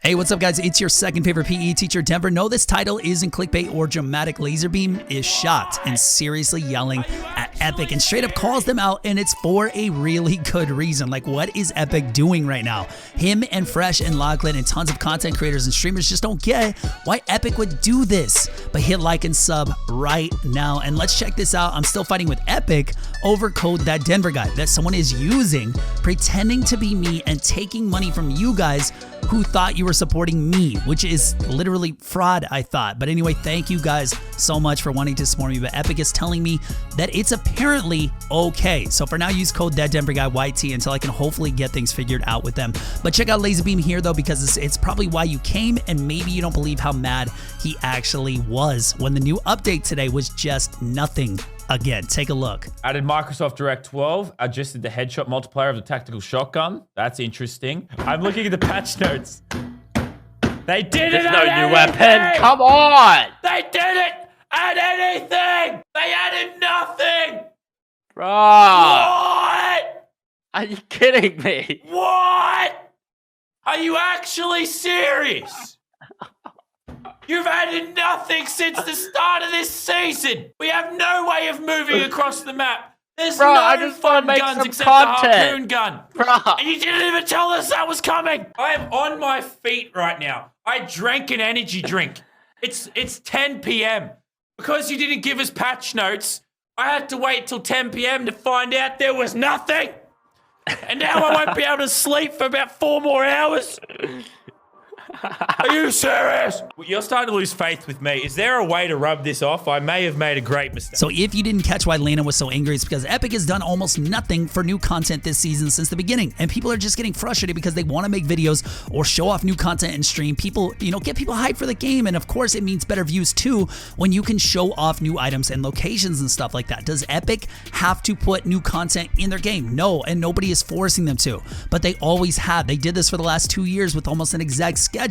Hey, what's up, guys? It's your second favorite PE teacher, Denver. No, this title isn't clickbait or dramatic. Laserbeam is shocked and seriously yelling at Epic and straight up calls them out, and it's for a really good reason. Like, what is Epic doing right now? Him and Fresh and Lachlan and tons of content creators and streamers just don't get why Epic would do this. But hit like and sub right now, and let's check this out. I'm still fighting with Epic over code thatdenverguy that someone is using, pretending to be me and taking money from you guys who thought you were supporting me, which is literally fraud, I thought. But anyway, thank you guys so much for wanting to support me. But Epic is telling me that it's apparently okay. So for now, use code thatdenverguyYT until I can hopefully get things figured out with them. But check out Laserbeam here, though, because it's probably why you came, and maybe you don't believe how mad he actually was when the new update today was just nothing. Again, take a look. Added Microsoft Direct 12, adjusted the headshot multiplier of the tactical shotgun. That's interesting. I'm looking at the patch notes. They didn't add anything! There's no new weapon. Come on! They didn't add anything! They added nothing! Bro! What? Are you kidding me? What? Are you actually serious? You've added nothing since the start of this season. We have no way of moving across the map. There's no fun guns except the harpoon gun. Bro. And you didn't even tell us that was coming. I am on my feet right now. I drank an energy drink. It's 10 p.m. Because you didn't give us patch notes, I had to wait till 10 p.m. to find out there was nothing. And now I won't be able to sleep for about 4 more hours. Are you serious? You're starting to lose faith with me. Is there a way to rub this off? I may have made a great mistake. So if you didn't catch why Lana was so angry, it's because Epic has done almost nothing for new content this season since the beginning. And people are just getting frustrated because they want to make videos or show off new content and stream. People, get people hyped for the game. And of course, it means better views too when you can show off new items and locations and stuff like that. Does Epic have to put new content in their game? No, and nobody is forcing them to. But they always have. They did this for the last 2 years with almost an exact schedule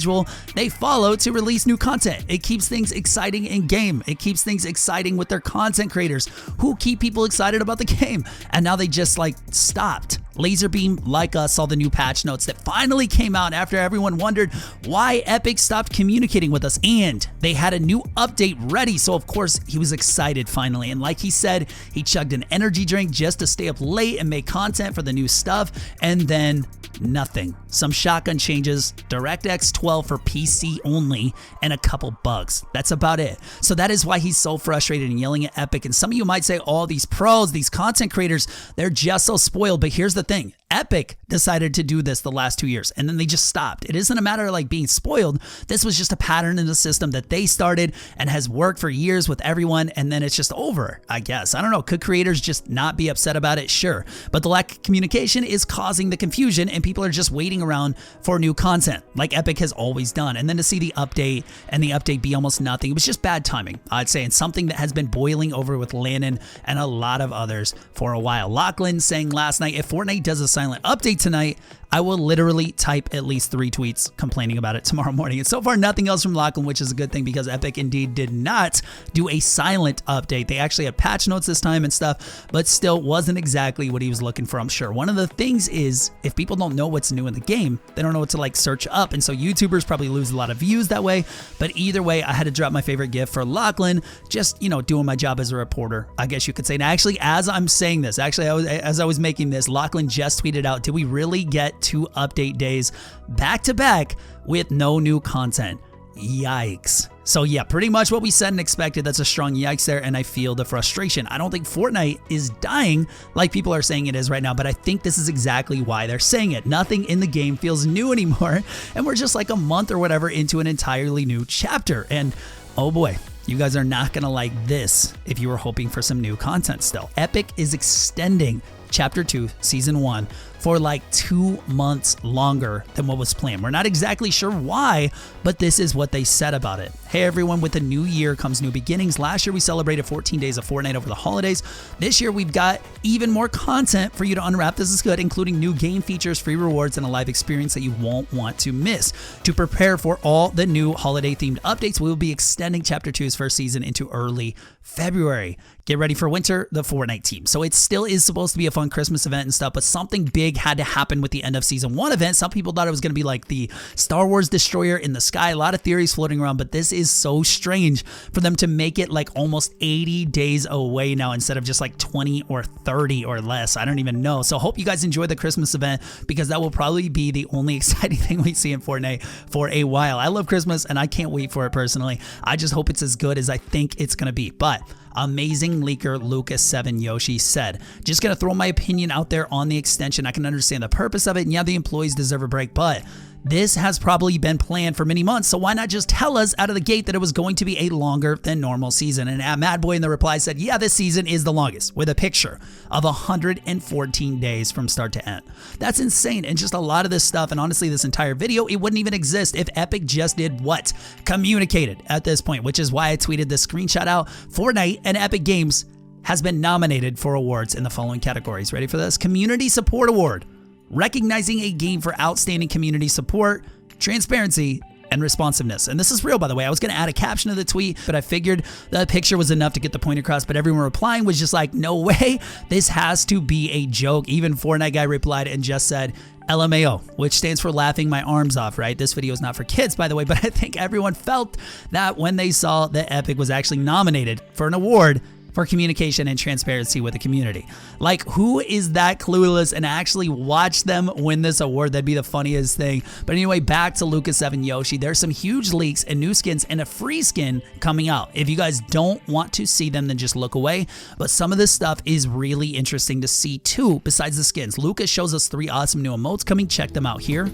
they follow to release new content. It keeps things exciting in game. It keeps things exciting with their content creators who keep people excited about the game. And now they just stopped. Laserbeam, like us, saw the new patch notes that finally came out after everyone wondered why Epic stopped communicating with us, and they had a new update ready, so of course he was excited finally. And like he said, he chugged an energy drink just to stay up late and make content for the new stuff, and then nothing. Some shotgun changes, DirectX 12 for PC only, and a couple bugs. That's about it. So that is why he's so frustrated and yelling at Epic. And some of you might say, oh, these pros, these content creators, they're just so spoiled. But here's the thing. Epic decided to do this the last 2 years, and then they just stopped. It isn't a matter of being spoiled. This was just a pattern in the system that they started and has worked for years with everyone, and then it's just over, I guess. I don't know. Could creators just not be upset about it? Sure. But the lack of communication is causing the confusion, and people are just waiting around for new content, like Epic has always done. And then to see the update and the update be almost nothing, it was just bad timing, I'd say, and something that has been boiling over with Lannon and a lot of others for a while. Lachlan saying last night, if Fortnite does a silent update tonight, I will literally type at least 3 tweets complaining about it tomorrow morning. And so far, nothing else from Lachlan, which is a good thing because Epic indeed did not do a silent update. They actually had patch notes this time and stuff, but still wasn't exactly what he was looking for, I'm sure. One of the things is, if people don't know what's new in the game, they don't know what to search up. And so YouTubers probably lose a lot of views that way. But either way, I had to drop my favorite GIF for Lachlan, just, doing my job as a reporter, I guess you could say. And actually, as I'm saying this, as I was making this, Lachlan just tweeted out, did we really get 2 update days back to back with no new content? Yikes. So yeah, pretty much what we said and expected. That's a strong yikes there, and I feel the frustration. I don't think Fortnite is dying like people are saying it is right now, but I think this is exactly why they're saying it. Nothing in the game feels new anymore, and we're just a month or whatever into an entirely new chapter. And oh boy, you guys are not gonna like this if you were hoping for some new content still. Epic is extending Chapter 2, Season 1 for 2 months longer than what was planned. We're not exactly sure why, but this is what they said about it. Hey everyone, with the new year comes new beginnings. Last year we celebrated 14 days of Fortnite over the holidays. This year we've got even more content for you to unwrap. This is good, including new game features, free rewards, and a live experience that you won't want to miss. To prepare for all the new holiday themed updates, we will be extending Chapter 2's first season into early February. Get ready for winter, the Fortnite team. So it still is supposed to be a fun Christmas event and stuff, but something big big had to happen with the end of Season 1 event. Some people thought it was going to be like the Star Wars Destroyer in the sky. A lot of theories floating around, but this is so strange for them to make it like almost 80 days away now instead of just like 20 or 30 or less. I don't even know. So hope you guys enjoy the Christmas event, because that will probably be the only exciting thing we see in Fortnite for a while. I love Christmas and I can't wait for it personally. I just hope it's as good as I think it's going to be. But amazing leaker Lucas7 Yoshi said, just going to throw my opinion out there on the extension. I can understand the purpose of it, and yeah, the employees deserve a break, but this has probably been planned for many months, so why not just tell us out of the gate that it was going to be a longer than normal season? And Madboy in the reply said, yeah, this season is the longest, with a picture of 114 days from start to end. That's insane, and just a lot of this stuff, and honestly this entire video, it wouldn't even exist if Epic just did what? Communicated at this point, which is why I tweeted this screenshot out. Fortnite and Epic Games has been nominated for awards in the following categories. Ready for this? Community Support Award, recognizing a game for outstanding community support, transparency, and responsiveness. And this is real, by the way. I was going to add a caption to the tweet, but I figured the picture was enough to get the point across, but everyone replying was just like, no way, this has to be a joke. Even Fortnite guy replied and just said, LMAO, which stands for laughing my arms off, right? This video is not for kids, by the way, but I think everyone felt that when they saw that Epic was actually nominated for an award for communication and transparency with the community. Like, who is that clueless and actually watch them win this award? That'd be the funniest thing. But anyway, back to Lucas7 Yoshi. There's some huge leaks and new skins and a free skin coming out. If you guys don't want to see them, then just look away. But some of this stuff is really interesting to see too, besides the skins. Lucas shows us 3 awesome new emotes coming. Check them out here.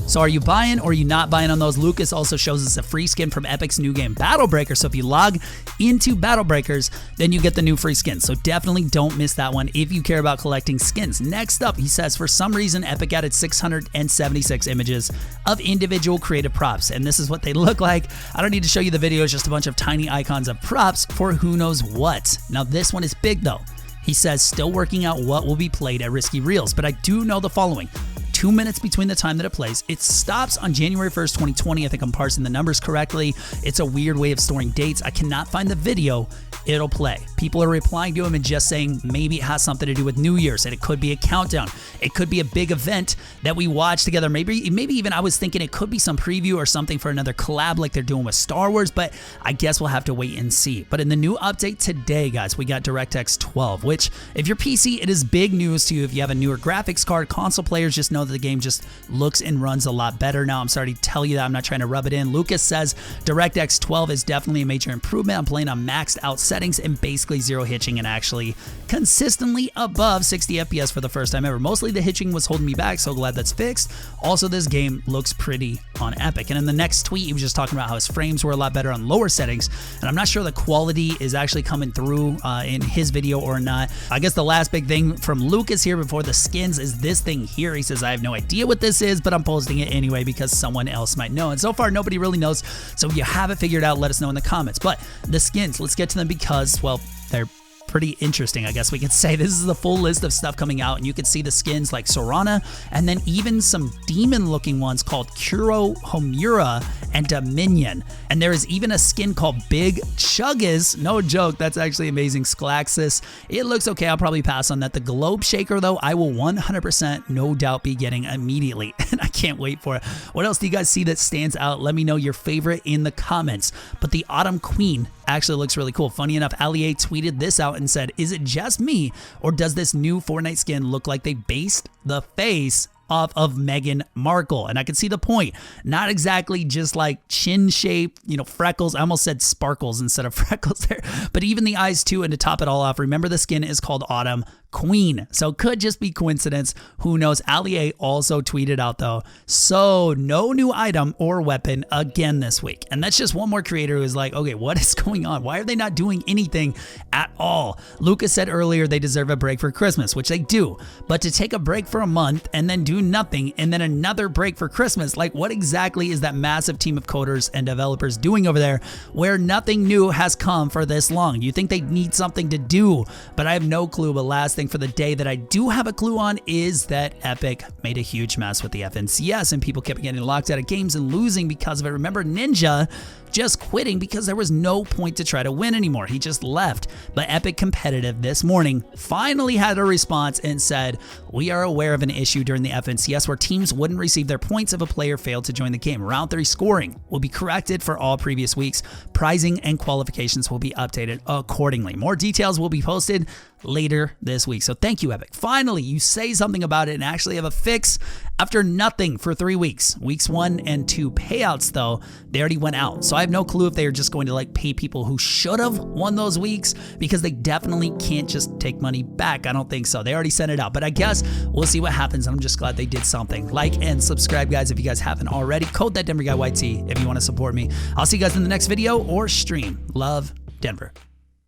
So are you buying or are you not buying on those? Lucas also shows us a free skin from Epic's new game Battle Breakers. So if you log into Battle Breakers, then you get the new free skin. So definitely don't miss that one if you care about collecting skins. Next up, he says, for some reason, Epic added 676 images of individual creative props. And this is what they look like. I don't need to show you the video. It's just a bunch of tiny icons of props for who knows what. Now this one is big though. He says, still working out what will be played at Risky Reels, but I do know the following. 2 minutes between the time that it plays. It stops on January 1st, 2020. I think I'm parsing the numbers correctly. It's a weird way of storing dates. I cannot find the video. It'll play. People are replying to him and just saying maybe it has something to do with New Year's, and it could be a countdown. It could be a big event that we watch together. Maybe even I was thinking it could be some preview or something for another collab like they're doing with Star Wars, but I guess we'll have to wait and see. But in the new update today, guys, we got DirectX 12, which if you're PC, it is big news to you. If you have a newer graphics card, console players just know that the game just looks and runs a lot better now. I'm sorry to tell you that. I'm not trying to rub it in. Lucas says DirectX 12 is definitely a major improvement. I'm playing on maxed out settings and basically zero hitching and actually consistently above 60 FPS for the first time ever. Mostly the hitching was holding me back, so glad that's fixed. Also, this game looks pretty on Epic. And in the next tweet, he was just talking about how his frames were a lot better on lower settings, and I'm not sure the quality is actually coming through in his video or not. I guess the last big thing from Lucas here before the skins is this thing here. He says, I have no idea what this is, but I'm posting it anyway because someone else might know. And so far, nobody really knows. So if you have it figured out, let us know in the comments. But the skins, let's get to them because, well, they're pretty interesting, I guess we could say. This is the full list of stuff coming out, and you can see the skins like Sorana, and then even some demon-looking ones called Kuro Homura and Dominion. And there is even a skin called Big Chuggas. No joke, that's actually amazing. Sclaxis. It looks okay. I'll probably pass on that. The Globe Shaker, though, I will 100% no doubt be getting immediately, and I can't wait for it. What else do you guys see that stands out? Let me know your favorite in the comments. But the Autumn Queen actually looks really cool. Funny enough, Ali tweeted this out and said, is it just me, or does this new Fortnite skin look like they based the face off of Meghan Markle? And I can see the point. Not exactly just like chin shape, you know, freckles. I almost said sparkles instead of freckles there. But even the eyes too, and to top it all off, remember the skin is called Autumn queen. So could just be coincidence. Who knows? Ali A also tweeted out though, so no new item or weapon again this week. And that's just one more creator who's like, okay, what is going on? Why are they not doing anything at all? Lucas said earlier they deserve a break for Christmas, which they do. But to take a break for a month and then do nothing and then another break for Christmas, like what exactly is that massive team of coders and developers doing over there where nothing new has come for this long? You think they need something to do, but I have no clue. But last thing for the day that I do have a clue on is that Epic made a huge mess with the FNCS and people kept getting locked out of games and losing because of it. Remember Ninja just quitting because there was no point to try to win anymore. He just left. But Epic Competitive this morning finally had a response and said, we are aware of an issue during the FNCS where teams wouldn't receive their points if a player failed to join the game. Round 3 scoring will be corrected for all previous weeks. Pricing and qualifications will be updated accordingly. More details will be posted later this week. So thank you, Epic. Finally, you say something about it and actually have a fix after nothing for 3 weeks. Weeks 1 and 2 payouts, though, they already went out. So I have no clue if they are just going to like pay people who should have won those weeks, because they definitely can't just take money back. I don't think so. They already sent it out, but I guess we'll see what happens. I'm just glad they did something. Like and subscribe, guys, if you guys haven't already. Code thatdenverguyYT if you want to support me. I'll see you guys in the next video or stream. Love, Denver.